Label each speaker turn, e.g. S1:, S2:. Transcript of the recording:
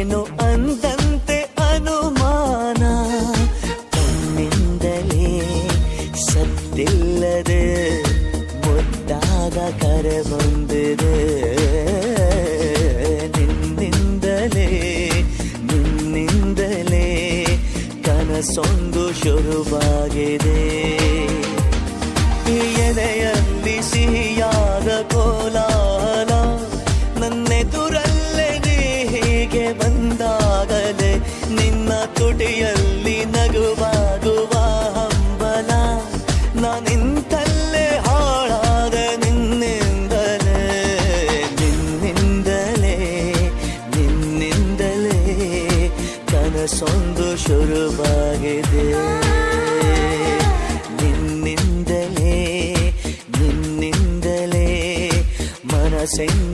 S1: ಏನು ಅಂದಂತೆ ಅನುಮಾನ, ತನ್ನಿಂದಲೇ ಸತ್ತಿಲ್ಲದೆ ಮುದ್ದಾದ ಕರೆ ಬಂದಿದೆ. ನಿನ್ನಿಂದಲೇ ಕನಸೊಂದು ಶುರುವಾಗಿದೆ. ಎದೆಯಲ್ಲಿ ಸಿಹಿಯಾದ ಕೋಲಾಹಲ, ನನ್ನೆದುರಲ್ಲೇ ನೀ ಹೀಗೆ ಬಂದಾಗಲೇ ನಿನ್ನ ತುಟಿಯಲ್ಲಿ ನಗುವಾಗುವ ಹಂಬಲ. ನಾನಿಂತಲ್ಲೇ ಹಾಳಾದ ನಿನ್ನಿಂದಲೇ ಕನಸೊಂದು ಶುರುವಾಗಿದೆ. ನಿನ್ನಿಂದಲೇ ಮನಸ್ಸಿಂದ